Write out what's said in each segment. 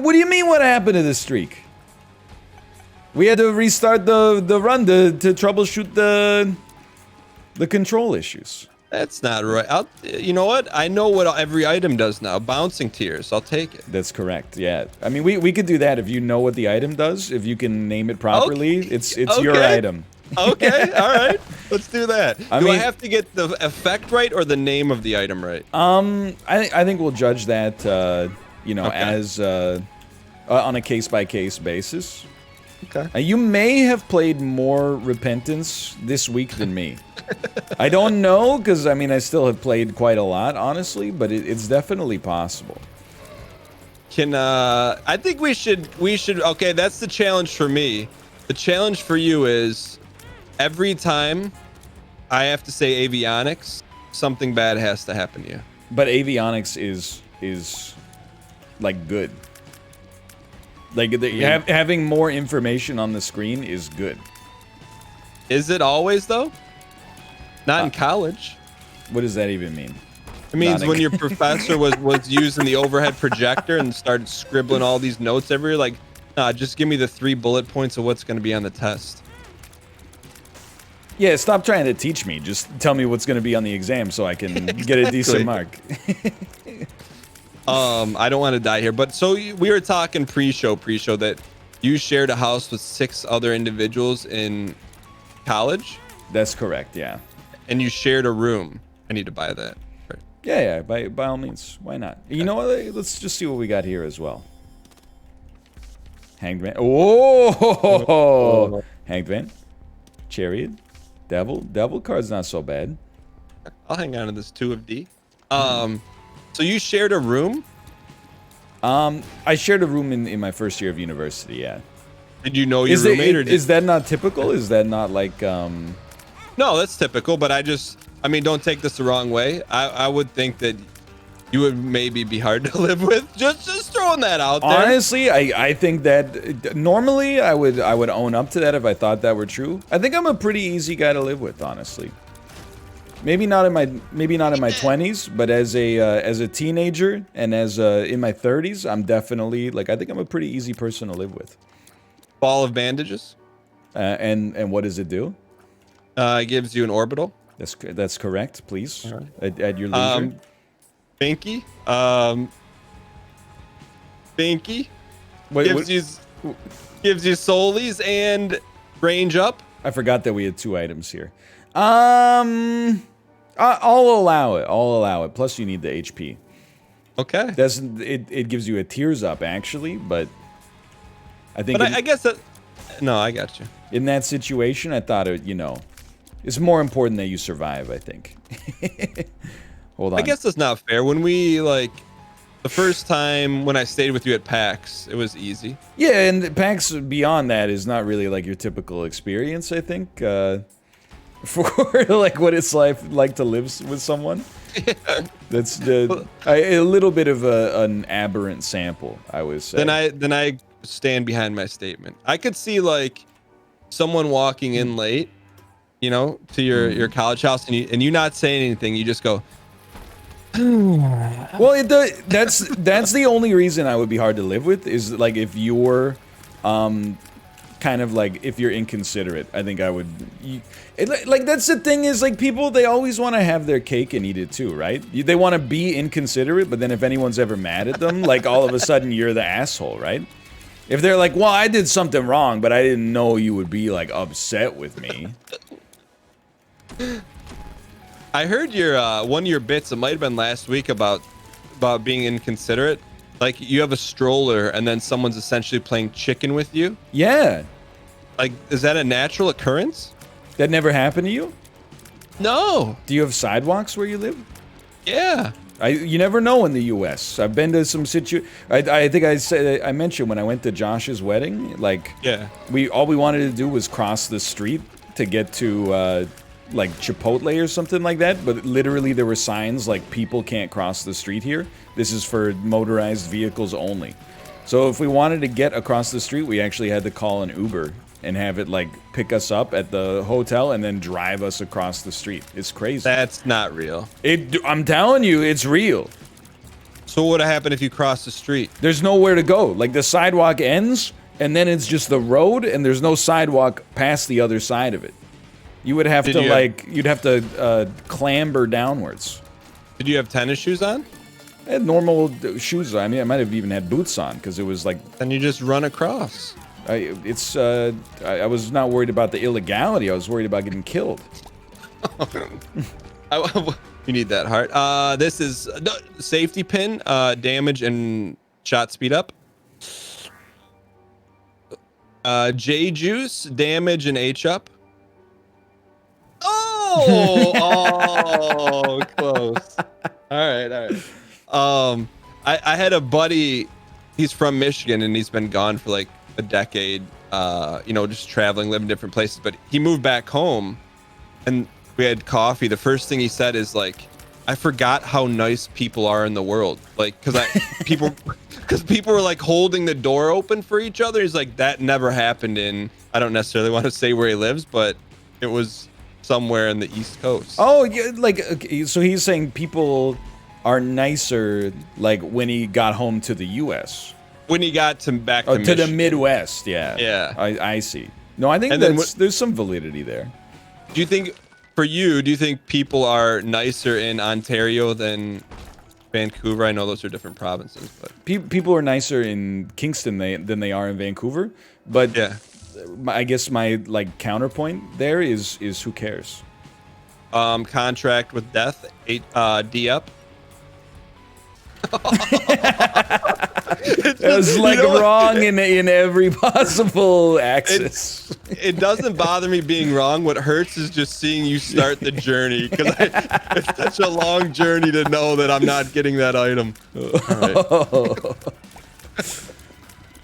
What do you mean? What happened to the streak? We had to restart the run to troubleshoot the control issues. That's not right. You know what? I know what every item does now. Bouncing tiers. I'll take it. That's correct. Yeah. I mean, we could do that if you know what the item does. If you can name it properly, Okay. it's your item. Okay. All right. Let's do that. Do I I have to get the effect right or the name of the item right? I think we'll judge that, as on a case-by-case basis. Okay. You may have played more Repentance this week than me. I don't know, because, I mean, I still have played quite a lot, honestly, but it's definitely possible. I think we should, okay, that's the challenge for me. The challenge for you is every time I have to say avionics, something bad has to happen to you. But avionics is like good. Like having more information on the screen is good. Is it always though? Not in college. What does that even mean? It means when your professor was using the overhead projector and started scribbling all these notes everywhere, like, nah, just give me the 3 bullet points of what's going to be on the test. Yeah, stop trying to teach me. Just tell me what's going to be on the exam so I can get a decent mark. I don't want to die here, but so we were talking pre-show that you shared a house with 6 other individuals in college. That's correct, yeah. And you shared a room. I need to buy that. Right. Yeah, by all means. Why not? You know what? Let's just see what we got here as well. Hanged Man. Oh! Hanged Man. Chariot. Devil card's not so bad. I'll hang on to this 2 of D. So you shared a room? I shared a room in my first year of university, yeah. Did you know your roommate? Is that not typical? Is that not like, No, that's typical, but I mean, don't take this the wrong way. I would think that you would maybe be hard to live with. Just throwing that out there. Honestly, I think that normally I would own up to that if I thought that were true. I think I'm a pretty easy guy to live with, honestly. Maybe not in my 20s, but as a teenager and as in my 30s, I'm definitely I think I'm a pretty easy person to live with. Ball of bandages. And what does it do? It gives you an orbital. That's correct. Please, right. at your leisure. Binky. Binky. Gives you soulies and range up. I forgot that we had 2 items here. I'll allow it. Plus, you need the HP. Okay. It gives you a tears up actually, but I think. But I guess that. No, I got you. In that situation, I thought it's more important that you survive. I think. Hold on. I guess that's not fair. When we the first time when I stayed with you at PAX, it was easy. Yeah, and PAX beyond that is not really your typical experience. I think for what it's like to live with someone. Yeah. That's a little bit of an aberrant sample, I would say. Then I stand behind my statement. I could see someone walking in late, to your college house, and you not saying anything. You just go. Well, that's the only reason I would be hard to live with is if you're if you're inconsiderate. I think I would that's the thing is people, they always want to have their cake and eat it too, right? They want to be inconsiderate, but then if anyone's ever mad at them, all of a sudden you're the asshole, right? If they're well, I did something wrong, but I didn't know you would be upset with me. I heard your one of your bits, it might have been last week, about being inconsiderate. You have a stroller and then someone's essentially playing chicken with you. Yeah. Is that a natural occurrence? That never happened to you? No. Do you have sidewalks where you live? Yeah. You never know in the U.S. I've been to some I think I mentioned when I went to Josh's wedding, yeah, all we wanted to do was cross the street to get to Chipotle or something like that, but literally there were signs people can't cross the street here. This is for motorized vehicles only. So if we wanted to get across the street, we actually had to call an Uber and have it pick us up at the hotel and then drive us across the street. It's crazy. That's not real. I'm telling you, it's real. So what would happen if you cross the street? There's nowhere to go. Like, the sidewalk ends, and then it's just the road, and there's no sidewalk past the other side of it. You would have you'd have to clamber downwards. Did you have tennis shoes on? I had normal shoes. I mean, I might have even had boots on because it was like. Then you just run across. I was not worried about the illegality. I was worried about getting killed. You need that heart. This is safety pin, damage and shot speed up. J juice, damage and H up. Oh, close. All right. I had a buddy. He's from Michigan and he's been gone for like a decade. Just traveling, living different places. But he moved back home, and we had coffee. The first thing he said is like, "I forgot how nice people are in the world." Like, because people were like holding the door open for each other. He's like, that never happened in. I don't necessarily want to say where he lives, but it was somewhere in the East Coast. Oh, yeah, like, okay, so he's saying people are nicer, like, when he got home to the U.S. When he got back to Michigan. the Midwest, yeah. Yeah. I see. No, I think there's some validity there. Do you think people are nicer in Ontario than Vancouver? I know those are different provinces, but people are nicer in Kingston than they are in Vancouver. But yeah. I guess my like counterpoint there is who cares? Contract with death, D up. It was like wrong in every possible axis. It doesn't bother me being wrong. What hurts is just seeing you start the journey, because it's such a long journey to know that I'm not getting that item. All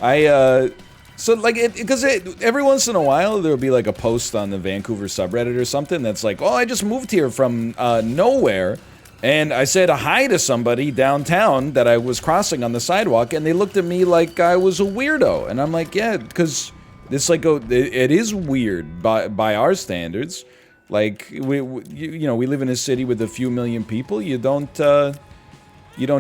right. So like because every once in a while there'll be like a post on the Vancouver subreddit or something that's like, oh, I just moved here from nowhere, and I said hi to somebody downtown that I was crossing on the sidewalk, and they looked at me like I was a weirdo, and I'm like, yeah, because it's like it is weird by our standards. Like we live in a city with a few million people. You don't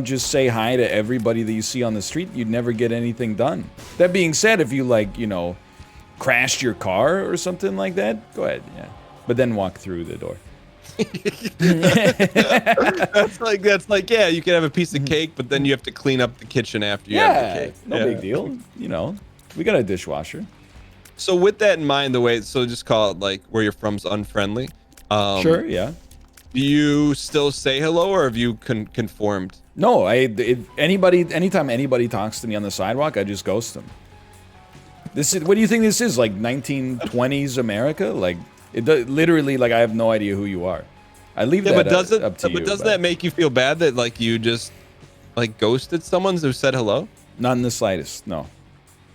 just say hi to everybody that you see on the street. You'd never get anything done. That being said, if you crashed your car or something like that, go ahead, yeah. But then walk through the door. that's like yeah, you can have a piece of cake, but then you have to clean up the kitchen after you have the cake. No big deal. We got a dishwasher. So with that in mind, just call it like where you're from's unfriendly. Sure, yeah. Do you still say hello, or have you conformed? No, anytime anybody talks to me on the sidewalk, I just ghost them. What do you think this is, like 1920s America? Like, literally, like, I have no idea who you are. I leave that up to you. But doesn't that make you feel bad that, like, you just, like, ghosted someone who said hello? Not in the slightest, no.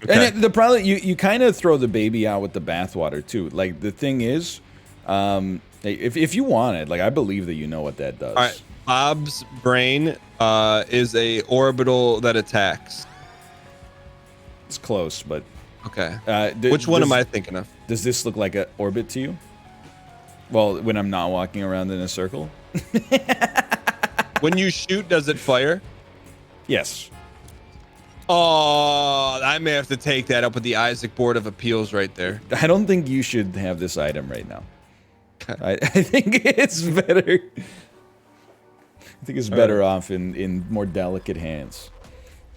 Okay. And the problem, you kind of throw the baby out with the bathwater, too. Like, the thing is, if you want it, like, I believe that you know what that does. All right. Bob's brain is a orbital that attacks. It's close, but... Okay. Which one am I thinking of? Does this look like an orbit to you? Well, when I'm not walking around in a circle? When you shoot, does it fire? Yes. Oh, I may have to take that up with the Isaac Board of Appeals right there. I don't think you should have this item right now. Okay. I think it's better... I think it's better off in more delicate hands.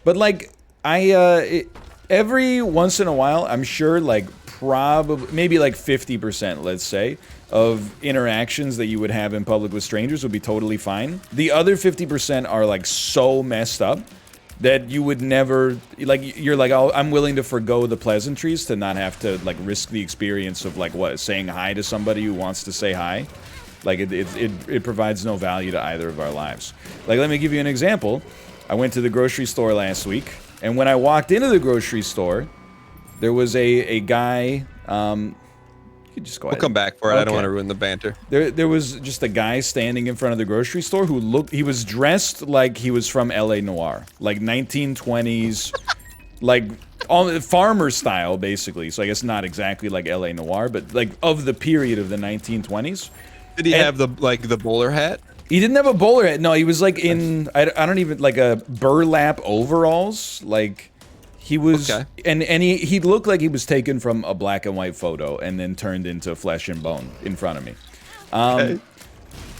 But like, every once in a while, I'm sure like probably maybe like 50%, let's say, of interactions that you would have in public with strangers would be totally fine. The other 50% are like so messed up that you would never, like, you're like, oh, I'm willing to forgo the pleasantries to not have to like risk the experience of like saying hi to somebody who wants to say hi. Like, it provides no value to either of our lives. Like, let me give you an example. I went to the grocery store last week, and when I walked into the grocery store, there was a guy, you could just go ahead. We'll come back for it. Okay. I don't want to ruin the banter. There was just a guy standing in front of the grocery store he was dressed like he was from LA Noire. Like 1920s, like farmer style, basically. So I guess not exactly like LA Noire, but like of the period of the 1920s. Did he have the bowler hat? He didn't have a bowler hat. No, he was like in, I don't even, like a burlap overalls. Like, he was, Okay. and he looked like he was taken from a black and white photo and then turned into flesh and bone in front of me. Okay.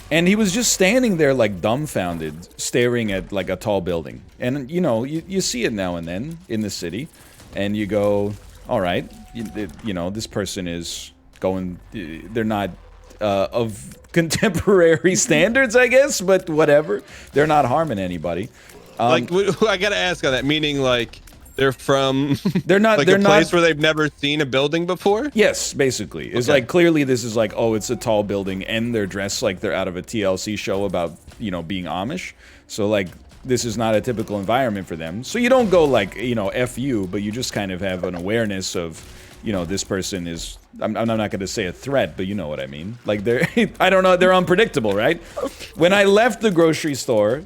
And he was just standing there like dumbfounded, staring at like a tall building. And, you know, you see it now and then in the city, and you go, all right, you know, this person is going, they're not of contemporary standards, I guess, but whatever. They're not harming anybody. Like, I gotta ask on that. Meaning, like, they're from They're not. like they're a place not. where they've never seen a building before. Yes, basically. It's Okay. like clearly this is like, oh, it's a tall building, and they're dressed like they're out of a TLC show about, you know, being Amish. So like, this is not a typical environment for them. So you don't go like, you know, F you, but you just kind of have an awareness of, you know, this person is, I'm not going to say a threat, but you know what I mean. Like they're, I don't know, they're unpredictable, right? When I left the grocery store,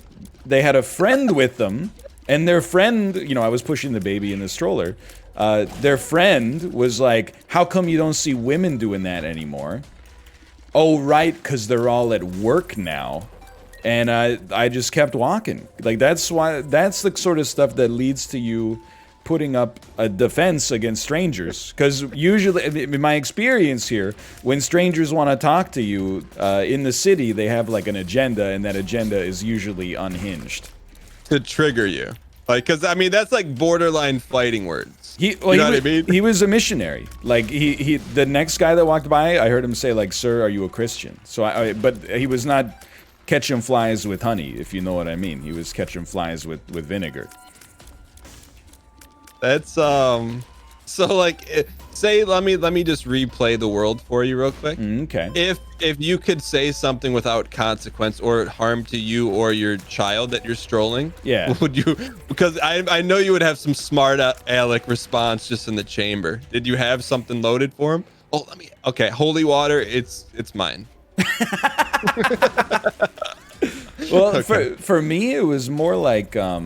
they had a friend with them, and their friend, you know, I was pushing the baby in the stroller. Their friend was like, how come you don't see women doing that anymore? Oh, right, because they're all at work now. And I just kept walking. Like, that's the sort of stuff that leads to you putting up a defense against strangers. Because usually, in my experience here, when strangers want to talk to you in the city, they have like an agenda, and that agenda is usually unhinged. To trigger you, like, because I mean that's like borderline fighting words. You know what I mean? He was a missionary. Like the next guy that walked by, I heard him say like, "Sir, are you a Christian?" So but he was not catching flies with honey, if you know what I mean. He was catching flies with vinegar. That's so like say let me just replay the world for you real quick. Okay. If you could say something without consequence or harm to you or your child that you're strolling, Yeah. would you? Because I know you would have some smart aleck response just in the chamber. Did you have something loaded for him? Oh, let me. Okay, holy water. It's mine. Well, Okay. for me, it was more like, I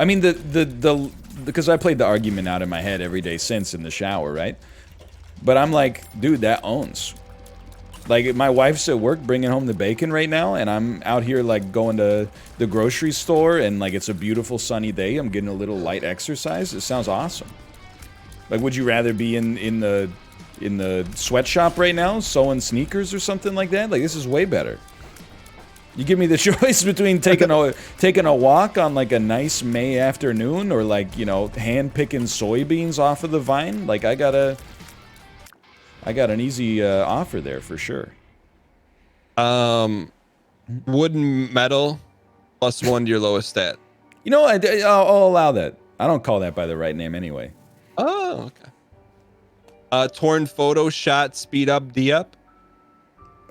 mean, the because I played the argument out in my head every day since in the shower, right? But I'm like, dude, that owns. Like, my wife's at work bringing home the bacon right now, and I'm out here, like, going to the grocery store, and, like, it's a beautiful sunny day. I'm getting a little light exercise. It sounds awesome. Like, would you rather be in the sweatshop right now, sewing sneakers or something like that? Like, this is way better. You give me the choice between taking a walk on like a nice May afternoon or like, you know, hand picking soybeans off of the vine. Like I got an easy offer there for sure. Wooden metal +1 to your lowest stat. You know, I'll allow that. I don't call that by the right name anyway. Oh, okay. Torn photo shot speed up D up.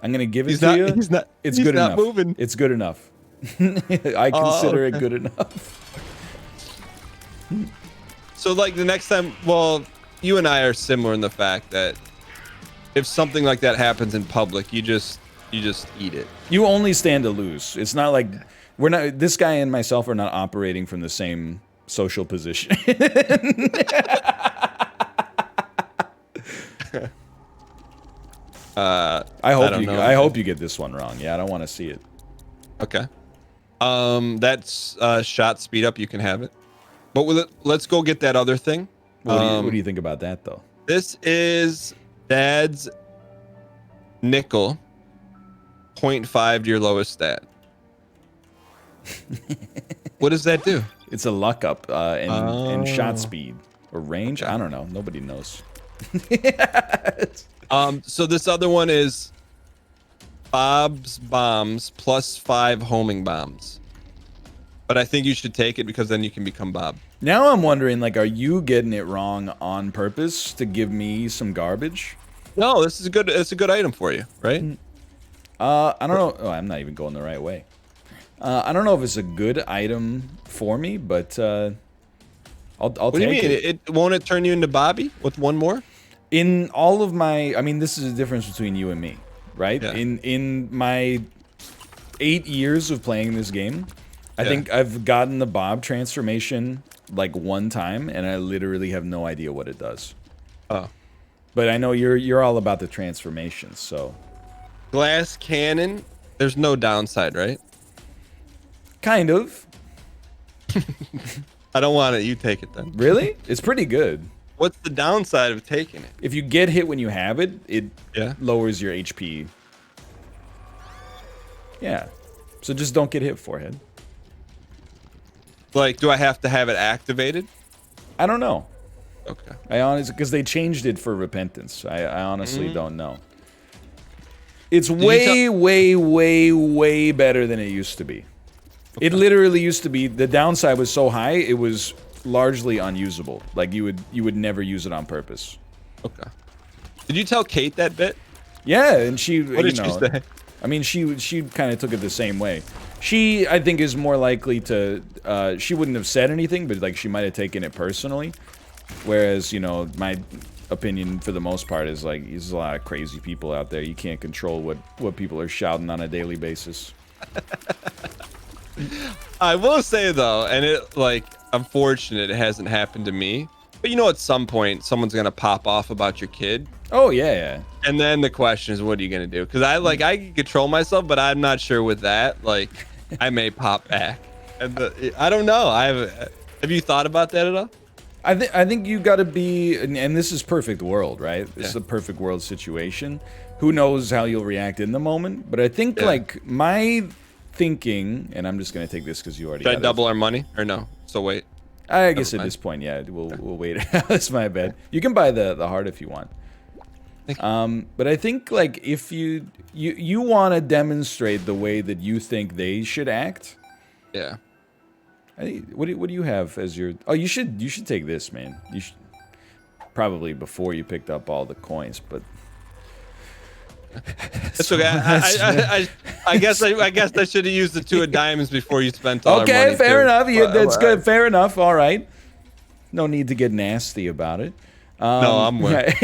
I'm gonna give it to you. He's not. It's he's good not enough. moving. It's good enough. I consider it good enough. So like the next time, well, you and I are similar in the fact that if something like that happens in public, you just eat it. You only stand to lose. It's not like we're not. This guy and myself are not operating from the same social position. I hope you get this one wrong. Yeah, I don't want to see it. Okay. That's shot speed up. You can have it. But let's go get that other thing. What do you think about that though? This is Dad's nickel. 0.5 to your lowest stat. What does that do? It's a luck up and shot speed or range. I don't know. Nobody knows. So this other one is Bob's bombs +5 homing bombs. But I think you should take it because then you can become Bob. Now I'm wondering, like, are you getting it wrong on purpose to give me some garbage? No, this is a good. It's a good item for you, right? I don't know. Oh, I'm not even going the right way. I don't know if it's a good item for me, but I'll What do you take mean? it. It won't it turn you into Bobby with one more? In all of my, I mean, this is the difference between you and me, right? Yeah. In my 8 years of playing this game, I Yeah. think I've gotten the Bob transformation like one time, and I literally have no idea what it does. Oh, But I know you're all about the transformations, so glass cannon There's no downside, right? Kind of. I don't want it. You take it then. Really? It's pretty good. What's the downside of taking it? If you get hit when you have it, it Yeah. lowers your HP. Yeah. So just don't get hit, forehead. Like, do I have to have it activated? I don't know. Okay. I honestly, because they changed it for repentance. I honestly don't know. It's way better than it used to be. Okay. It literally used to be, the downside was so high, it was largely unusable. Like you would never use it on purpose. Okay. Did you tell Kate that bit? Yeah, and she, what did she say? I mean, she kind of took it the same way. She, I think, is more likely to, she wouldn't have said anything, but like she might have taken it personally. Whereas, you know, my opinion for the most part is like, there's a lot of crazy people out there. You can't control what people are shouting on a daily basis. I will say though, and it like, I'm fortunate it hasn't happened to me, but you know, at some point someone's gonna pop off about your kid. Oh yeah. And then the question is, what are you gonna do? Because I can control myself, but I'm not sure with that. Like, I may pop back. And I don't know. Have you thought about that at all? I think you got to be, and this is perfect world, right? This is a perfect world situation. Who knows how you'll react in the moment? But I think like my thinking, and I'm just gonna take this because you already. Should I double our money or no? So wait. I guess at this point, yeah, we'll wait. That's my bad. You can buy the heart if you want. But I think like if you want to demonstrate the way that you think they should act. Yeah. What do you have as your? Oh, you should take this, man. You should probably before you picked up all the coins, but it's okay. I guess I should have used the 2 of diamonds before you spent all our money. Okay, fair enough. That's all good. right. Fair enough. All right. No need to get nasty about it. No, I'm with.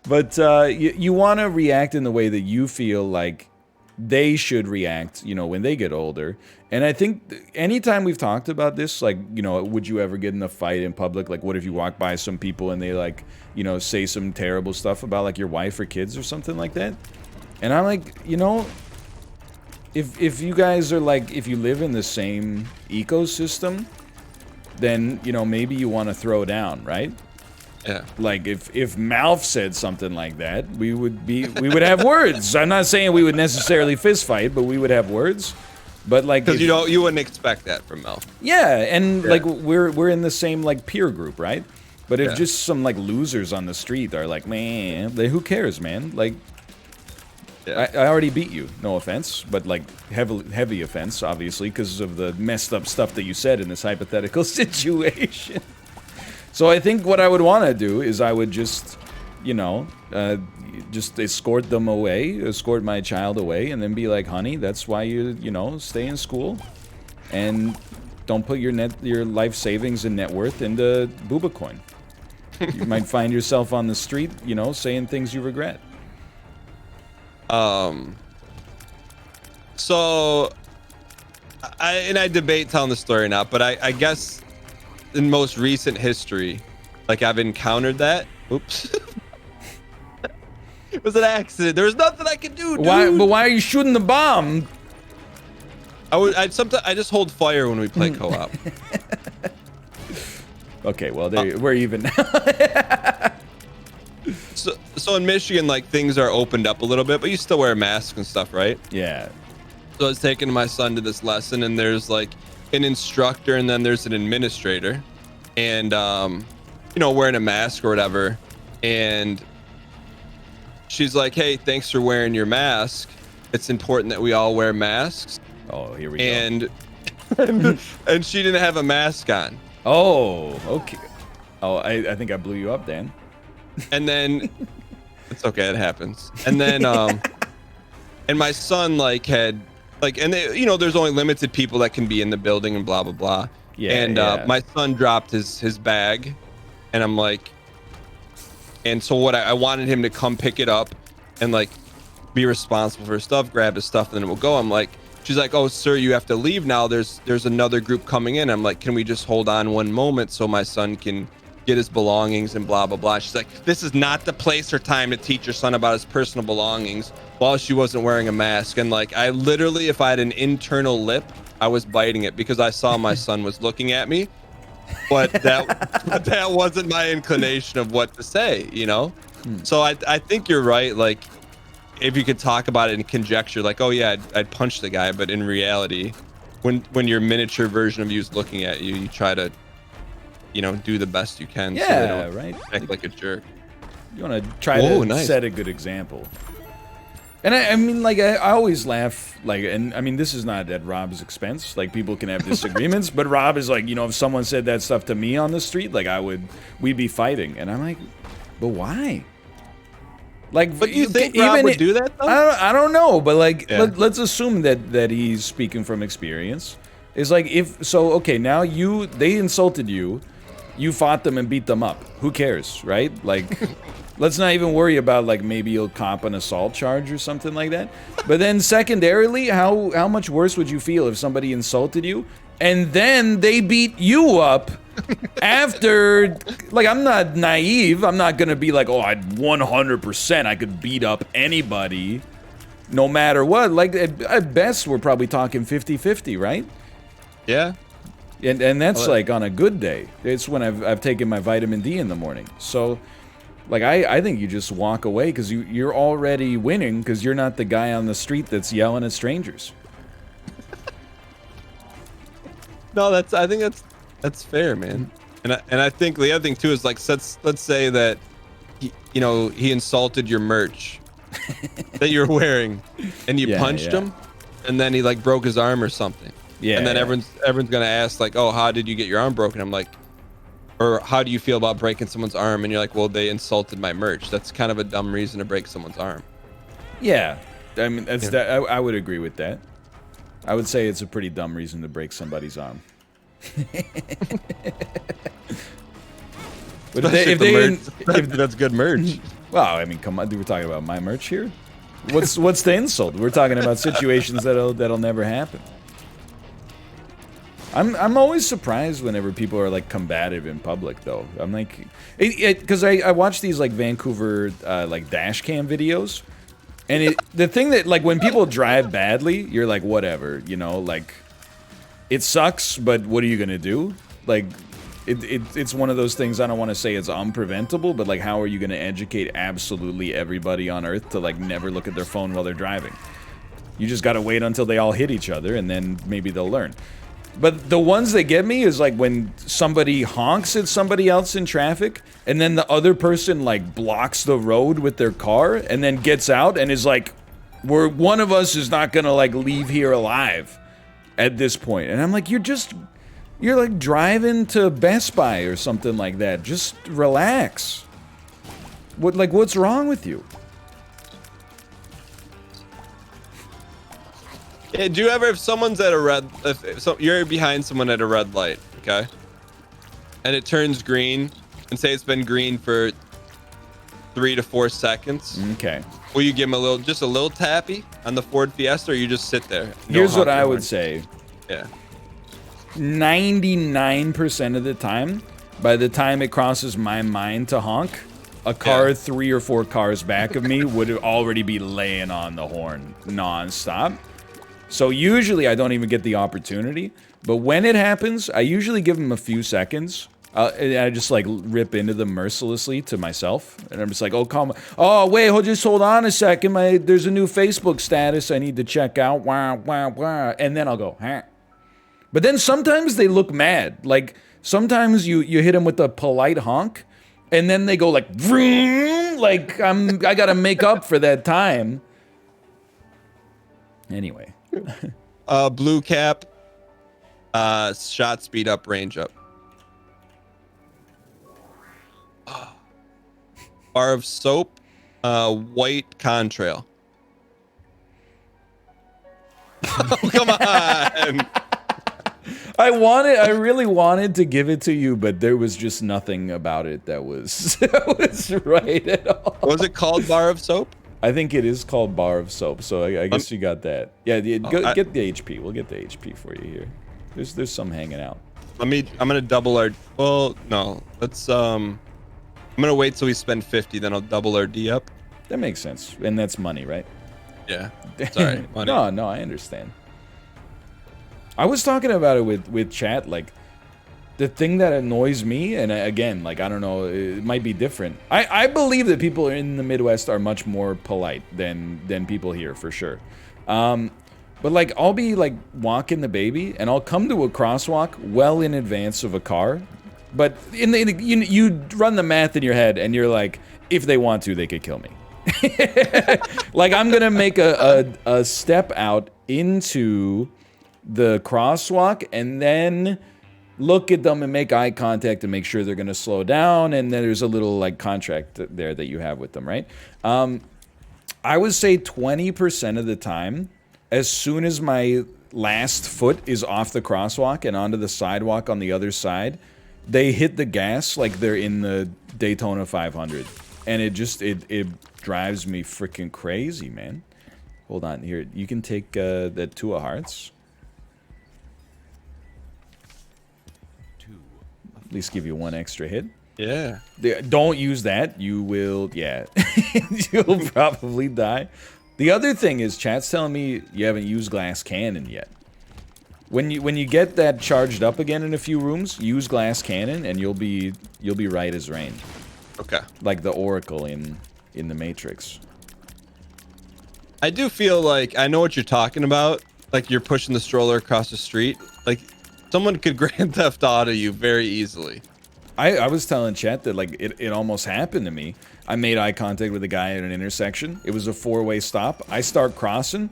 But you want to react in the way that you feel like they should react, you know, when they get older. And I think anytime we've talked about this, like, you know, would you ever get in a fight in public? Like, what if you walk by some people and they, like, you know, say some terrible stuff about, like, your wife or kids or something like that? And I'm like, you know, if you guys are, like, if you live in the same ecosystem, then, you know, maybe you want to throw down, right? Yeah. Like if Malf said something like that, we would have words. I'm not saying we would necessarily fist fight, but we would have words. But like, because you wouldn't expect that from Malf. Yeah, and like we're in the same like peer group, right? But if just some like losers on the street are like, man, who cares, man? Like, I already beat you. No offense, but like heavy offense, obviously, because of the messed up stuff that you said in this hypothetical situation. So I think what I would want to do is I would just, you know, just escort them away, escort my child away, and then be like, honey, that's why you know, stay in school, and don't put your life savings and net worth into Booba Coin. You might find yourself on the street, you know, saying things you regret. So, I debate telling the story or not, but I guess in most recent history, like I've encountered that. Oops. It was an accident. There was nothing I could do, dude. But why are you shooting the bomb? I just hold fire when we play co-op. Okay, well, we're even now. So in Michigan, like, things are opened up a little bit, but you still wear masks and stuff, right? Yeah. So I was taking my son to this lesson, and there's like an instructor, and then there's an administrator, and you know, wearing a mask or whatever, and she's like, hey, thanks for wearing your mask. It's important that we all wear masks. Oh, here we go. And she didn't have a mask on. Oh, okay. Oh, I think I blew you up, Dan. And then it's okay, it happens. And then and my son like had like, and they, you know, there's only limited people that can be in the building and blah blah blah. Yeah. And my son dropped his bag, and I'm like, and so what I wanted him to come pick it up and like be responsible for his stuff, grab his stuff, and then we'll go. I'm like, she's like, oh sir, you have to leave now. There's another group coming in. I'm like, can we just hold on one moment so my son can get his belongings and blah blah blah. She's like, this is not the place or time to teach your son about his personal belongings while she wasn't wearing a mask. And like, I literally, if I had an internal lip, I was biting it because I saw my son was looking at me, but that wasn't my inclination of what to say, you know. So I think you're right. Like, if you could talk about it and conjecture, like, oh yeah, I'd punch the guy, but in reality, when your miniature version of you is looking at you, you try to, you know, do the best you can. Yeah, so they don't right. act like a jerk. You want to try to set a good example. And I mean, like, I always laugh, like, and I mean, this is not at Rob's expense. Like, people can have disagreements, but Rob is like, you know, if someone said that stuff to me on the street, like, we'd be fighting. And I'm like, but why? Like, but you think Rob would do that, though? I don't know, but like, let's assume that he's speaking from experience. It's like, okay, now they insulted you, you fought them and beat them up. Who cares, right? Like, let's not even worry about, like, maybe you'll cop an assault charge or something like that. But then secondarily, how much worse would you feel if somebody insulted you and then they beat you up after? Like, I'm not naive. I'm not gonna be like, oh, I'd 100% I could beat up anybody no matter what. Like, at best, we're probably talking 50-50, right? Yeah. And that's like on a good day. It's when I've taken my vitamin D in the morning. So, like, I think you just walk away because you're already winning because you're not the guy on the street that's yelling at strangers. No, I think that's fair, man. And I think the other thing too is, like, let's say that he insulted your merch that you're wearing, and you punched him, and then he like broke his arm or something. Yeah. And then everyone's gonna ask, like, oh, how did you get your arm broken? I'm like, or how do you feel about breaking someone's arm? And you're like, well, they insulted my merch. That's kind of a dumb reason to break someone's arm. Yeah. I mean, I would agree with that. I would say it's a pretty dumb reason to break somebody's arm. But if that's good merch. Well, I mean, come on, we're talking about my merch here. What's the insult? We're talking about situations that'll never happen. I'm always surprised whenever people are like combative in public, though. I'm like, because I watch these like Vancouver like dash cam videos, and the thing that, like, when people drive badly, you're like, whatever, you know, like, it sucks, but what are you gonna do? Like, it's one of those things. I don't want to say it's unpreventable, but like, how are you gonna educate absolutely everybody on Earth to like never look at their phone while they're driving? You just gotta wait until they all hit each other, and then maybe they'll learn. But the ones that get me is like when somebody honks at somebody else in traffic, and then the other person like blocks the road with their car, and then gets out and is like, one of us is not gonna like leave here alive at this point. And I'm like, you're like driving to Best Buy or something like that. Just relax. What's wrong with you? Yeah, do you ever, if someone's at you're behind someone at a red light, okay, and it turns green, and say it's been green for 3 to 4 seconds, okay, will you give him just a little tappy on the Ford Fiesta, or you just sit there? Here's what I would say. Yeah. 99% of the time, by the time it crosses my mind to honk, a car 3 or 4 cars back of me would already be laying on the horn nonstop. So usually I don't even get the opportunity, but when it happens, I usually give them a few seconds. I just like rip into them mercilessly to myself, and I'm just like, oh, calm. Oh, wait, just hold on a second. There's a new Facebook status I need to check out. Wah, wah, wah. And then I'll go, huh. But then sometimes they look mad. Like, sometimes you hit them with a polite honk, and then they go like, vroom, like I gotta make up for that time. Anyway. Blue cap, shot speed up, range up. Bar of soap, white contrail. Oh, come on. I really wanted to give it to you, but there was just nothing about it that was right at all. Was it called bar of soap? I think it is called bar of soap, so I guess you got that. Yeah, get the HP. We'll get the HP for you here. There's some hanging out. I'm gonna double our. Well, no. Let's I'm gonna wait till we spend 50, then I'll double our D up. That makes sense, and that's money, right? Yeah. Sorry, money. No, I understand. I was talking about it with chat, like the thing that annoys me, and again, like I don't know, it might be different. I believe that people in the Midwest are much more polite than people here for sure. But like I'll be like walking the baby, and I'll come to a crosswalk well in advance of a car. But you run the math in your head, and you're like, if they want to, they could kill me. Like I'm gonna make a step out into the crosswalk, and then look at them and make eye contact to make sure they're gonna slow down, and then there's a little like contract there that you have with them, right? I would say 20% of the time, as soon as my last foot is off the crosswalk and onto the sidewalk on the other side, they hit the gas like they're in the Daytona 500. And it just, it drives me freaking crazy, man. Hold on, here, you can take that 2 of hearts. At least give you 1 extra hit. Yeah. Don't use that. You will, yeah. You'll probably die. The other thing is, chat's telling me you haven't used glass cannon yet. When you get that charged up again in a few rooms, use glass cannon, and you'll be right as rain. Okay. Like the Oracle in the Matrix. I do feel like I know what you're talking about. Like you're pushing the stroller across the street. Like someone could Grand Theft Auto you very easily. I was telling chat that like it almost happened to me. I made eye contact with a guy at an intersection. It was a 4-way stop. I start crossing.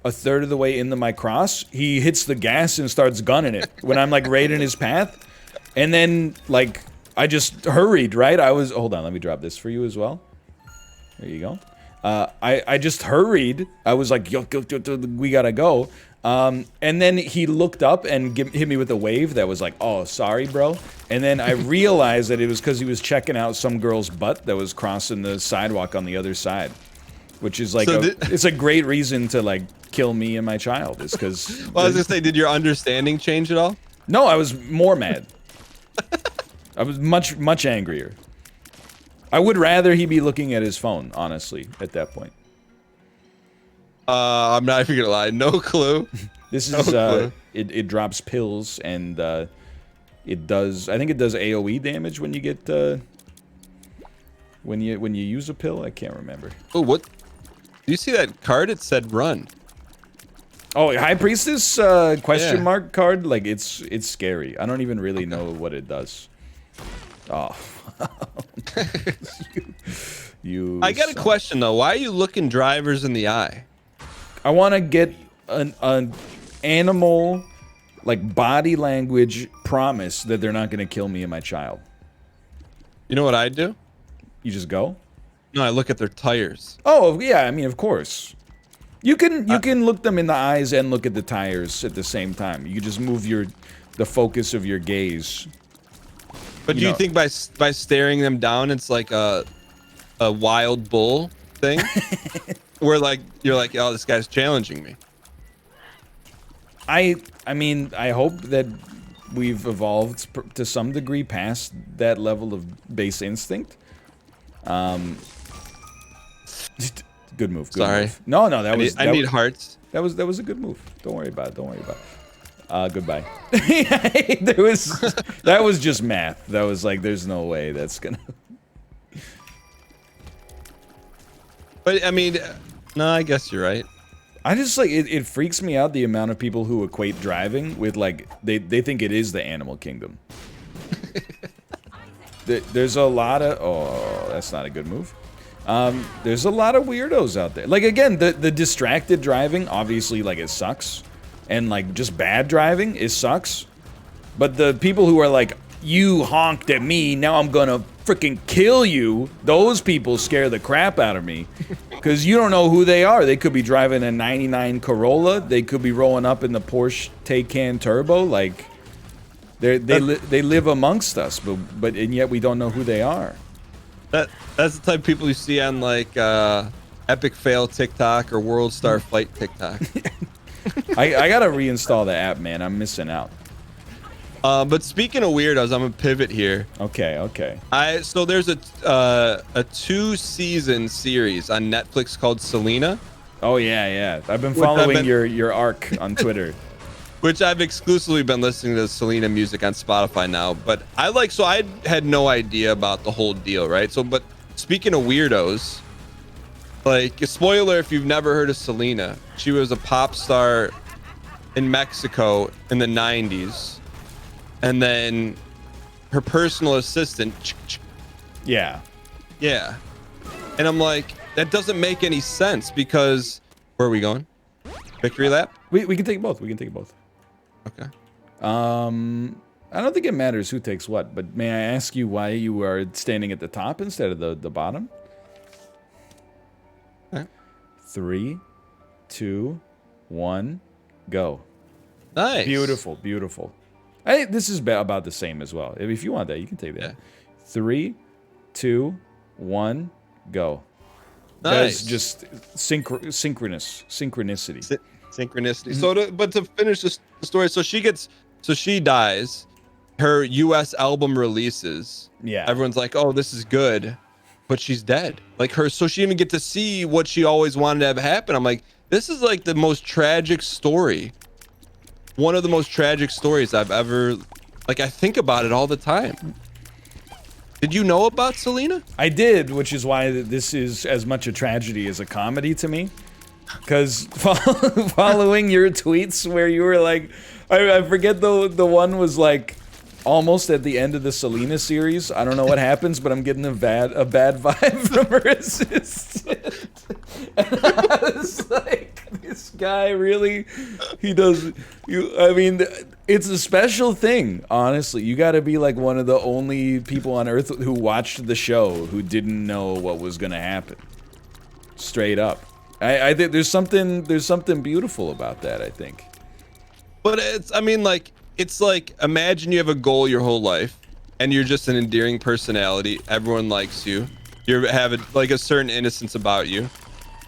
A third of the way into my cross, he hits the gas and starts gunning it when I'm like right in his path. And then like I just hurried, right? Hold on, let me drop this for you as well. There you go. I just hurried. I was like, yo, we gotta go. And then he looked up and hit me with a wave that was like, oh, sorry, bro. And then I realized that it was because he was checking out some girl's butt that was crossing the sidewalk on the other side. Which is like, it's a great reason to like kill me and my child. Is because... Well, I was gonna say, did your understanding change at all? No, I was more mad. I was much angrier. I would rather he be looking at his phone, honestly, at that point. I'm not even gonna lie, no clue. This is it drops pills, and it does. I think it does AOE damage when you get when you use a pill. I can't remember. Oh, what? Do you see that card? It said run. Oh, High Priestess question mark card. Like it's scary. I don't even really know what it does. Oh. you I got a question though. Why are you looking drivers in the eye? I want to get an animal, like body language promise that they're not going to kill me and my child. You know what I do? You just go? No, I look at their tires. Oh yeah, I mean of course. You can look them in the eyes and look at the tires at the same time. You just move the focus of your gaze. But do you think by staring them down, it's like a wild bull thing, where like you're like, oh, this guy's challenging me? I mean, I hope that we've evolved to some degree past that level of base instinct. Good move. Good Sorry. Move. No, that was. I need hearts. That was a good move. Don't worry about it. Don't worry about it. Goodbye. That was just math. That was like, there's no way that's gonna. But I mean, no, I guess you're right. I just like it freaks me out the amount of people who equate driving with like they think it is the animal kingdom. There's a lot of that's not a good move. There's a lot of weirdos out there. Like again, the distracted driving, obviously like it sucks. And like just bad driving, it sucks. But the people who are like, you honked at me, now I'm gonna freaking kill you, those people scare the crap out of me. Because you don't know who they are. They could be driving a 99 Corolla. They could be rolling up in the Porsche Taycan Turbo. Like, they live amongst us, and yet we don't know who they are. That's the type of people you see on like Epic Fail TikTok or World Star Flight TikTok. I gotta reinstall the app, man. I'm missing out. But speaking of weirdos, I'm gonna pivot here. Okay. So there's a 2-season series on Netflix called Selena. Oh yeah. I've been following your arc on Twitter. Which I've exclusively been listening to Selena music on Spotify now. But I had no idea about the whole deal, right? But speaking of weirdos, like, a spoiler if you've never heard of Selena, she was a pop star in Mexico in the 90s. And then her personal assistant. Yeah. And I'm like, that doesn't make any sense because where are we going? Victory lap? We can take both. Okay. I don't think it matters who takes what, but may I ask you why you are standing at the top instead of the bottom? Okay. 3, 2, 1, go. Nice. Beautiful. Hey, this is about the same as well. If you want that, you can take that. Yeah. 3, 2, 1, go. Nice. That's just synchronicity. Synchronicity. So, to finish the story, so she dies. Her U.S. album releases. Yeah. Everyone's like, "Oh, this is good," but she's dead. So she didn't even get to see what she always wanted to have happen. I'm like, this is like the most tragic story. One of the most tragic stories I've ever. Like, I think about it all the time. Did you know about Selena? I did, which is why this is as much a tragedy as a comedy to me. Because following your tweets where you were like, I forget the one was like almost at the end of the Selena series. I don't know what happens, but I'm getting a bad vibe from her assistant. And I was like, this guy really, I mean, it's a special thing, honestly. You got to be like one of the only people on earth who watched the show who didn't know what was going to happen. Straight up. I think there's something beautiful about that, I think. But it's like, imagine you have a goal your whole life and you're just an endearing personality. Everyone likes you. You have like a certain innocence about you.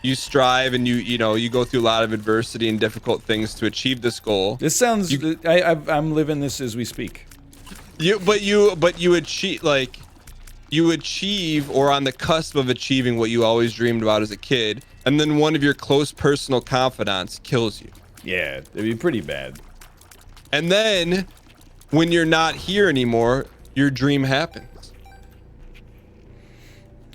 You strive and you go through a lot of adversity and difficult things to achieve this goal. This sounds, I'm living this as we speak. But you achieve or on the cusp of achieving what you always dreamed about as a kid. And then one of your close personal confidants kills you. Yeah, it'd be pretty bad. And then, when you're not here anymore, your dream happens.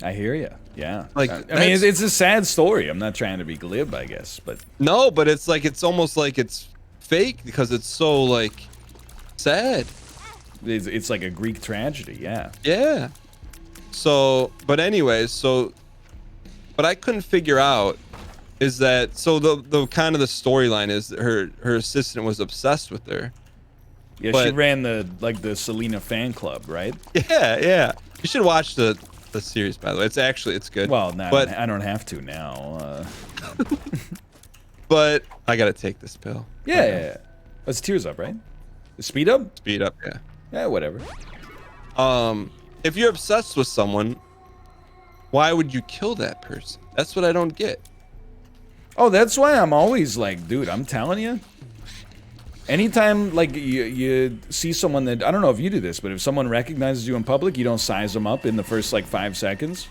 I hear you. Yeah. Like, I mean, it's a sad story. I'm not trying to be glib, I guess, but no, but it's almost like it's fake because it's so like sad. It's like a Greek tragedy. Yeah. Yeah. So, but anyways, what I couldn't figure out is that the kind of the storyline is that her assistant was obsessed with her. Yeah, she ran the Selena fan club, right? Yeah. You should watch the series, by the way. It's good. Well, no, but I don't have to now. But I gotta take this pill. Yeah. It's Tears Up, right? Speed up? Speed up, yeah. Yeah, whatever. If you're obsessed with someone, why would you kill that person? That's what I don't get. Oh, that's why I'm always like, dude, I'm telling you. Anytime, like, you see someone that, I don't know if you do this, but if someone recognizes you in public, you don't size them up in the first, like, 5 seconds.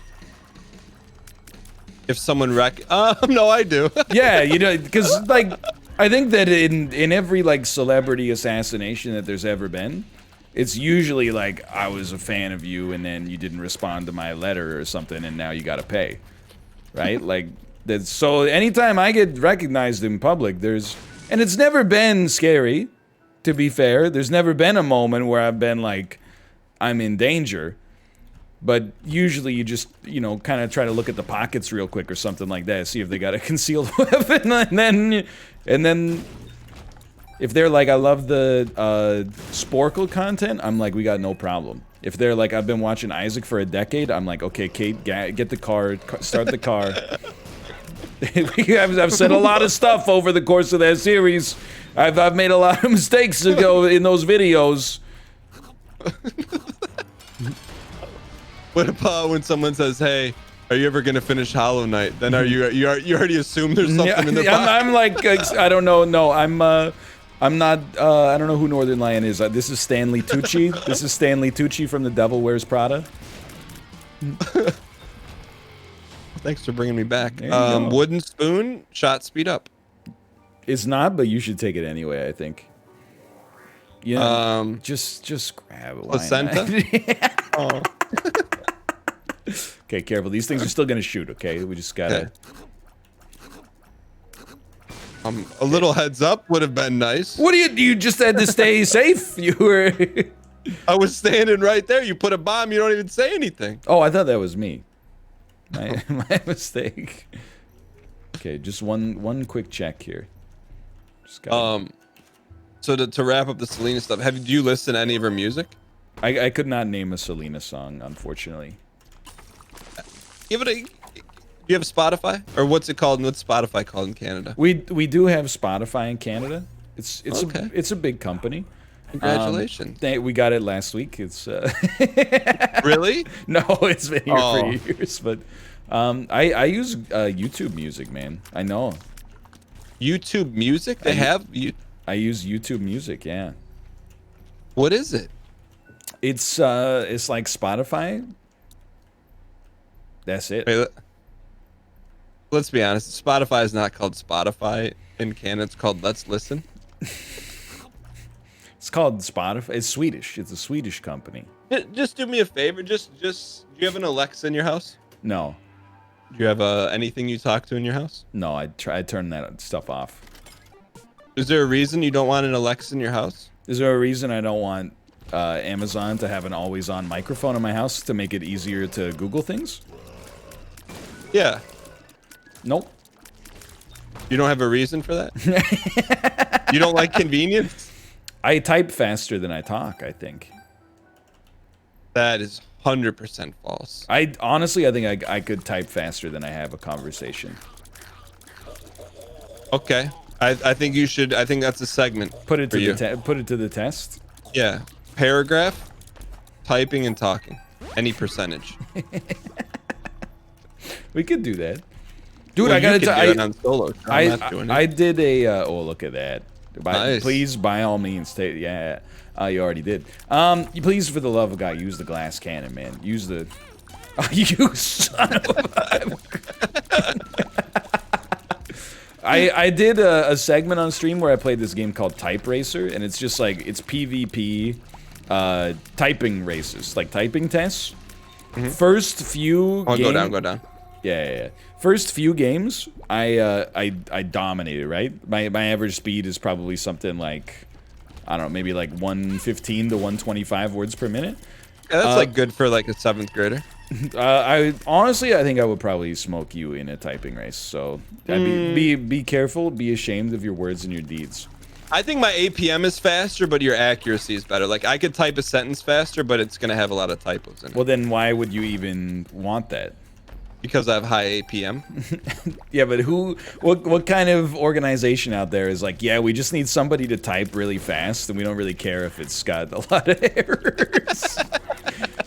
If someone no, I do. Yeah, because, like, I think that in every, like, celebrity assassination that there's ever been, it's usually like, I was a fan of you and then you didn't respond to my letter or something and now you gotta pay. Right? Like, so anytime I get recognized in public, and it's never been scary, to be fair. There's never been a moment where I've been like, I'm in danger. But usually you just, kind of try to look at the pockets real quick or something like that, see if they got a concealed weapon, and then if they're like, I love the Sporkle content, I'm like, we got no problem. If they're like, I've been watching Isaac for a decade, I'm like, okay, Kate, get the car, start the car. I've said a lot of stuff over the course of that series. I've made a lot of mistakes in those videos. What about when someone says, "Hey, are you ever gonna finish Hollow Knight?" Then you already assume there's something in the box. I'm like, I don't know. No, I'm not. I don't know who Northern Lion is. This is Stanley Tucci. This is Stanley Tucci from The Devil Wears Prada. Thanks for bringing me back. There you go. Wooden spoon, shot speed up. It's not, but you should take it anyway. I think. Yeah. Just grab it. Why Placenta. Oh. Okay, careful. These things are still gonna shoot. Okay, we just gotta. Okay. A little heads up would have been nice. What do you just had to stay safe? You were. I was standing right there. You put a bomb. You don't even say anything. Oh, I thought that was me. My mistake. Okay, just one quick check here. Just gotta... So to wrap up the Selena stuff, do you listen to any of her music? I could not name a Selena song, unfortunately. Do you have Spotify, or what's it called? What's Spotify called in Canada? We do have Spotify in Canada. It's Okay. it's a big company. Congratulations. We got it last week. It's Really? No, it's been here for years. But I use YouTube Music, man. I know. YouTube Music? They have you. I use YouTube Music. Yeah. What is it? It's like Spotify. That's it. Wait, let's be honest. Spotify is not called Spotify in Canada. It's called Let's Listen. It's called Spotify. It's Swedish. It's a Swedish company. Just do me a favor. Just do you have an Alexa in your house? No. Do you have anything you talk to in your house? No, I turn that stuff off. Is there a reason you don't want an Alexa in your house? Is there a reason I don't want Amazon to have an always-on microphone in my house to make it easier to Google things? Yeah. Nope. You don't have a reason for that? You don't like convenience? I type faster than I talk, I think. That is 100% false. Honestly, I think I could type faster than I have a conversation. Okay. I think you should. I think that's a segment. Put it to the test. Yeah. Paragraph, typing and talking. Any percentage. We could do that. Dude, Well, I gotta tell you. On solo. I did a oh, look at that. Nice. Please, by all means, take. Yeah, you already did. Please, for the love of God, use the glass cannon, man. Use the. Oh, you son of a. I did a segment on stream where I played this game called Type Racer, and it's just like it's PvP typing races, like typing tests. Mm-hmm. First few. Oh, go down. Yeah. First few games, I dominated. Right, my average speed is probably something like, I don't know, maybe like 115 to 125 words per minute. Yeah, that's like good for like a 7th grader. I think I would probably smoke you in a typing race. So be careful. Be ashamed of your words and your deeds. I think my APM is faster, but your accuracy is better. Like I could type a sentence faster, but it's gonna have a lot of typos in it. Well, then why would you even want that? Because I have high APM. Yeah, but what kind of organization out there is like, yeah, we just need somebody to type really fast, and we don't really care if it's got a lot of errors.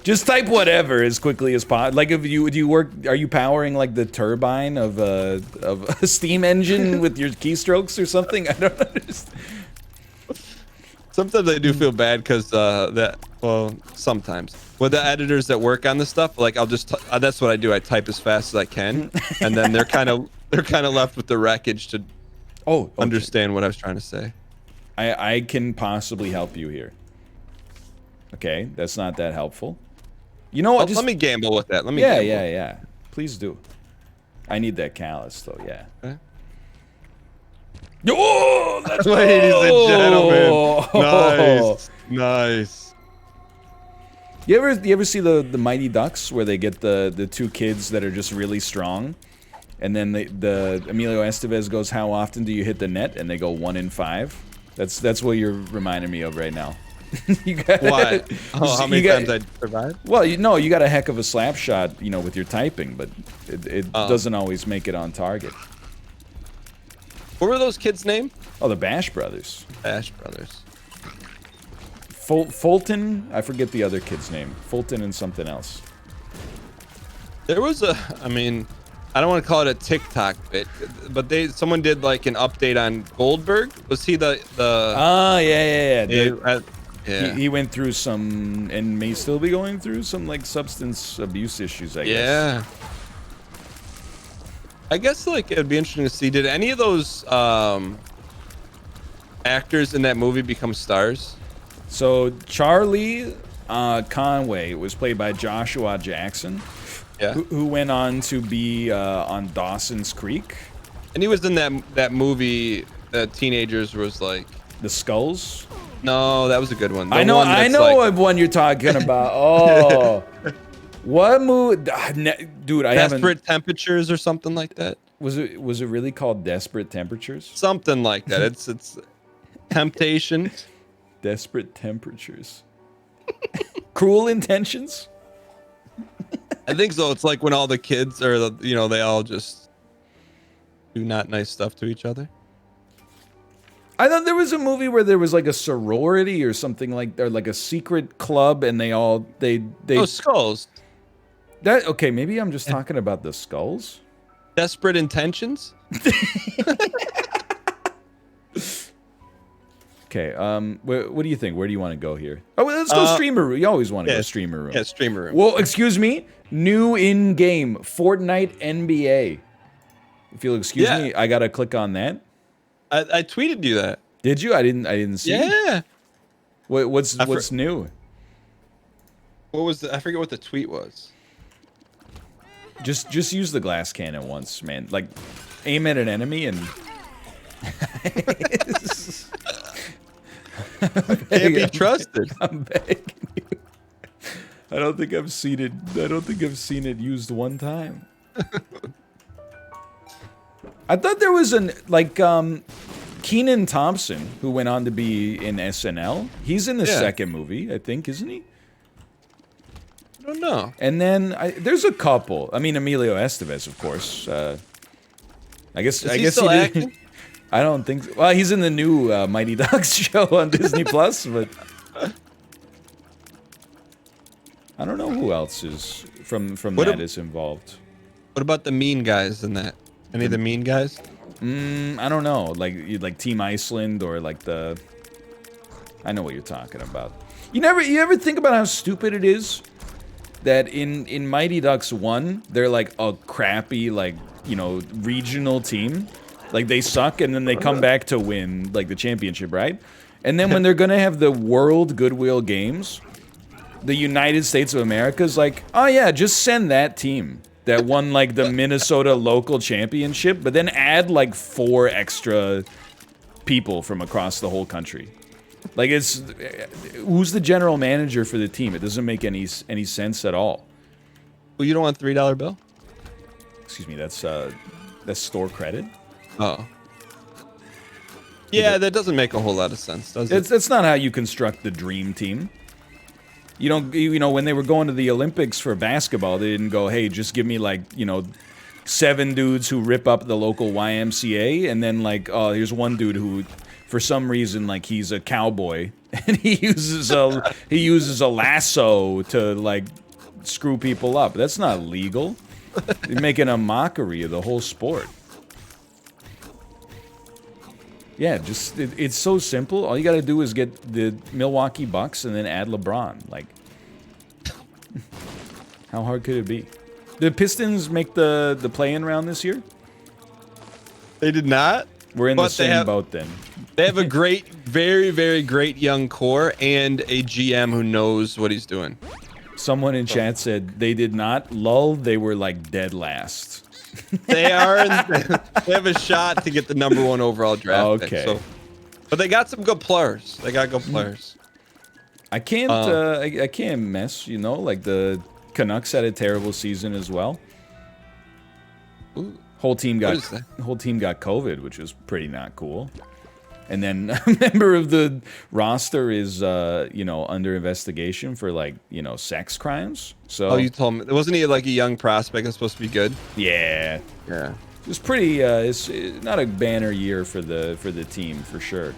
Just type whatever as quickly as possible. Like, are you powering like the turbine of a steam engine with your keystrokes or something? I don't understand. Sometimes I do feel bad because sometimes with the editors that work on this stuff, like I'll just that's what I do. I type as fast as I can, and then they're kind of left with the wreckage to understand what I was trying to say. I can possibly help you here. Okay, that's not that helpful. You know what? Let me gamble with that. Yeah. Please do. I need that callus though. Yeah. Okay. Oh, that's ladies and gentlemen. Nice. You ever see the Mighty Ducks where they get the two kids that are just really strong, and then the Emilio Estevez goes, "How often do you hit the net?" And they go 1 in 5. That's what you're reminding me of right now. Why? How many times I survived? Well, you got a heck of a slap shot, with your typing, but it doesn't always make it on target. What were those kids' name? Oh, the Bash Brothers. Bash Brothers. Fulton, I forget the other kid's name. Fulton and something else. There was I don't want to call it a TikTok bit, but someone did like an update on Goldberg. Was he the? Oh yeah. Yeah. He went through some, and may still be going through some like substance abuse issues, I guess. Yeah. I guess like it'd be interesting to see. Did any of those actors in that movie become stars? So Charlie Conway was played by Joshua Jackson. Yeah. Who went on to be on Dawson's Creek. And he was in that movie that teenagers was like. The Skulls. No, that was a good one. I know what one you're talking about. Oh, what movie, dude? I haven't. Desperate Temperatures or something like that. Was it really called Desperate Temperatures? Something like that. It's Temptation. Desperate Temperatures. Cruel Intentions. I think so. It's like when all the kids are, they all just do not nice stuff to each other. I thought there was a movie where there was like a sorority or something or like a secret club, and they oh, Skulls. Okay, maybe I'm just talking about the Skulls. Desperate Intentions. Okay, what do you think? Where do you want to go here? Oh, well, let's go streamer room. You always want to go streamer room. Yeah, streamer room. Well, excuse me. New in-game Fortnite NBA. If you'll excuse me, I gotta click on that. I tweeted you that. Did you? I didn't see. Yeah. What's new? What was I forget what the tweet was. Just use the glass cannon once, man. Like, aim at an enemy and. Can't be trusted. I'm begging you. I don't think I've seen it used one time. I thought there was Kenan Thompson, who went on to be in SNL. He's in the second movie, I think, isn't he? I don't know. And then there's a couple. I mean, Emilio Estevez, of course. I guess he still did. acting? I don't think so. Well, he's in the new Mighty Ducks show on Disney Plus, but I don't know who else is from that is involved. What about the mean guys in that? Any of the mean guys? I don't know. Like Team Iceland or like the. I know what you're talking about. You ever think about how stupid it is that in Mighty Ducks 1 they're like a crappy regional team. Like they suck and then they come back to win like the championship, right? And then when they're gonna have the World Goodwill Games, the United States of America is like, oh yeah, just send that team that won like the Minnesota local championship, but then add like 4 extra people from across the whole country. Like who's the general manager for the team? It doesn't make any sense at all. Well, you don't want $3 bill? Excuse me, that's store credit. Oh. Yeah, that doesn't make a whole lot of sense, does it? That's not how you construct the dream team. You don't, when they were going to the Olympics for basketball, they didn't go, hey, just give me 7 dudes who rip up the local YMCA, and then here's one dude who, for some reason, he's a cowboy, and he uses a lasso to screw people up. That's not legal. You're making a mockery of the whole sport. Yeah, it's so simple. All you got to do is get the Milwaukee Bucks and then add LeBron. How hard could it be? Did Pistons make the play-in round this year? They did not. We're in the same boat then. They have a great, very, very great young core and a GM who knows what he's doing. Someone in chat said they did not. Lull, they were dead last. They are. They have a shot to get the #1 overall draft pick. So, but they got some good players. They got good players. I can't. I can't mess. The Canucks had a terrible season as well. Ooh, whole team got COVID, which was pretty not cool. And then a member of the roster is under investigation for sex crimes. So you told me, wasn't he a young prospect that's supposed to be good? Yeah. Yeah. It was pretty. It's not a banner year for the team for sure.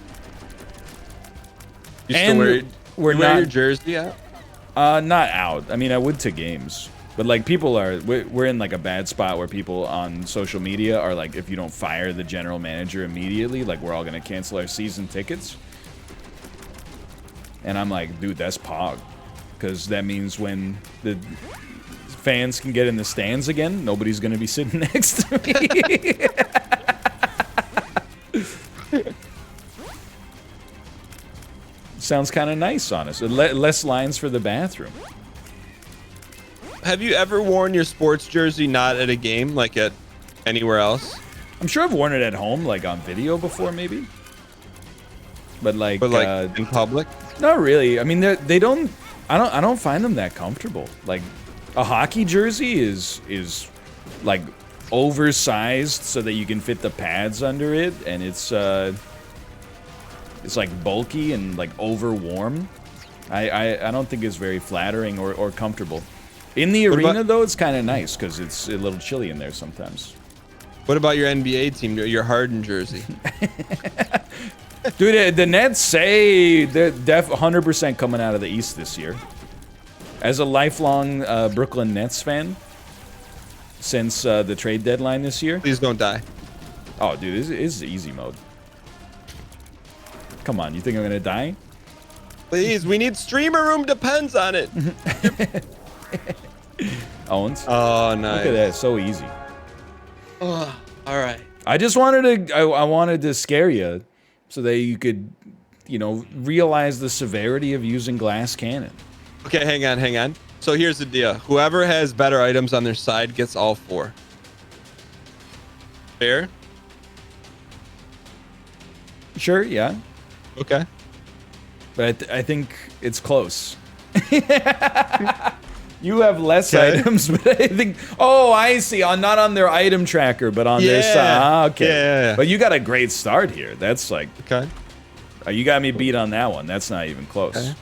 You still wear your jersey out? Not out. I mean, I would to games. But like people we're in like a bad spot where people on social media are like, if you don't fire the general manager immediately, like we're all gonna cancel our season tickets. And I'm like, dude, that's pog, because that means when the fans can get in the stands again, nobody's gonna be sitting next to me. Sounds kind of nice, honestly. Less lines for the bathroom. Have you ever worn your sports jersey not at a game, like at anywhere else? I'm sure I've worn it at home, like on video before, maybe. But like in public? Not really. I mean, they don't. I don't find them that comfortable. Like a hockey jersey is like oversized so that you can fit the pads under it, and it's like bulky and like over warm. I don't think it's very flattering or comfortable. In the arena though, it's kind of nice because it's a little chilly in there sometimes. What about your NBA team, your Harden jersey? Dude, the Nets say they're 100% coming out of the East this year. As a lifelong Brooklyn Nets fan, since the trade deadline this year. Please don't die. Oh, dude, this is easy mode. Come on, you think I'm gonna die? Please, we need streamer room. Depends on it. Owens. Oh, nice. Look at that, so easy. Oh, all right. I just wanted to. I wanted to scare you, so that you could, realize the severity of using glass cannon. Okay, hang on. So here's the deal. Whoever has better items on their side gets all 4. Fair? Sure, yeah. Okay. But I think it's close. You have less items, but I think... Oh, I see. Not on their item tracker, but on their side. Okay. Yeah. But you got a great start here. That's like... Okay. You got me beat on that one. That's not even close. Okay.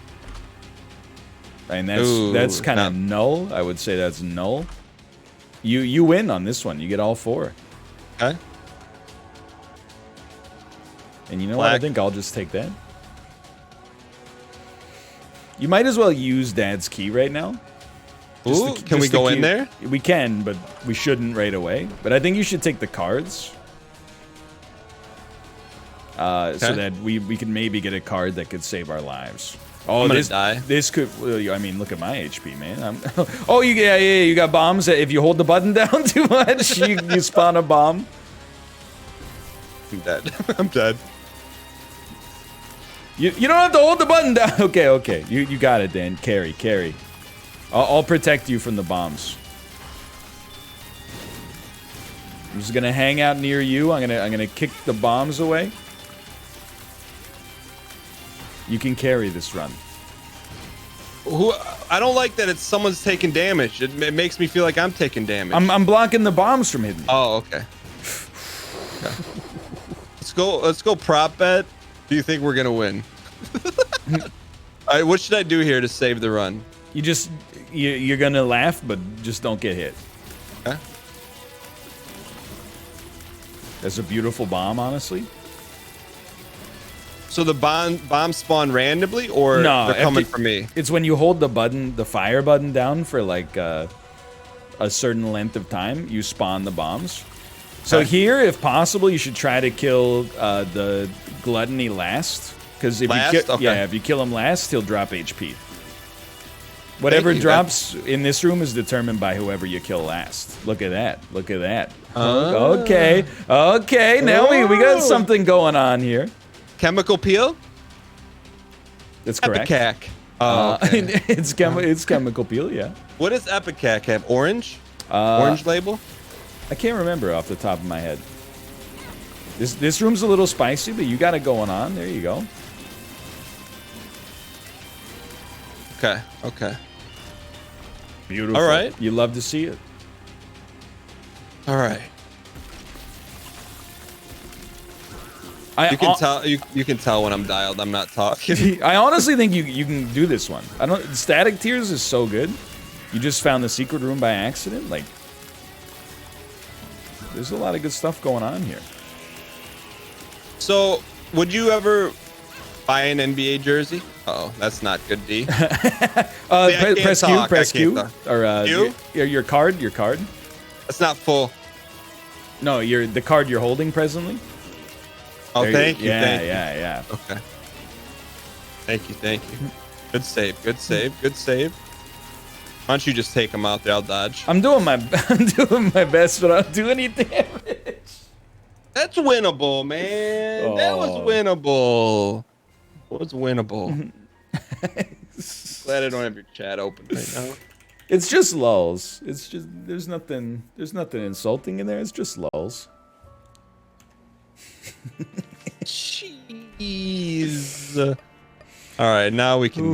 And that's kind of null. I would say that's null. You win on this one. You get all 4. Okay. And you know what? I think I'll just take that. You might as well use Dad's key right now. Ooh, can we go in there? We can, but we shouldn't right away. But I think you should take the cards. So that we can maybe get a card that could save our lives. Oh, this could. I mean, look at my HP, man. Oh, you got bombs. If you hold the button down too much, you spawn a bomb. I'm dead. I'm dead. You don't have to hold the button down. Okay. You got it, Dan. Carry. I'll protect you from the bombs. I'm just gonna hang out near you. I'm gonna kick the bombs away. You can carry this run. I don't like that someone's taking damage. It makes me feel like I'm taking damage. I'm blocking the bombs from hitting you. Oh, okay. Let's go prop bet. Do you think we're gonna win? All right, what should I do here to save the run? You're gonna laugh, but just don't get hit. Okay. That's a beautiful bomb, honestly. So the bombs spawn randomly, or no, they're coming for me? It's when you hold the fire button down for like a certain length of time, you spawn the bombs. So here, if possible, you should try to kill the gluttony last, because if you kill him last, he'll drop HP. Whatever drops in this room is determined by whoever you kill last. Look at that. Okay. Now we got something going on here. Chemical peel? That's correct. Epicac. Okay. It's chemical peel, yeah. What does Epicac have? Orange? Orange label? I can't remember off the top of my head. This room's a little spicy, but you got it going on. There you go. Okay. Beautiful. All right. You love to see it. All right. You can tell when I'm dialed. I'm not talking. I honestly think you can do this one. Static Tears is so good. You just found the secret room by accident. Like, there's a lot of good stuff going on here. So, would you ever buy an NBA jersey? Oh, that's not good, D. Press Q, press Q. Or Q? Your card. That's not full. No, the card you're holding presently. Oh, thank you. Yeah. Okay. Thank you. Good save. Why don't you just take him out there? I'll dodge. I'm doing my best, but I don't do any damage. That's winnable, man. Oh. That was winnable. Glad I don't have your chat open right now. It's just lulls. It's just there's nothing insulting in there. It's just lulls. Jeez. All right, now we can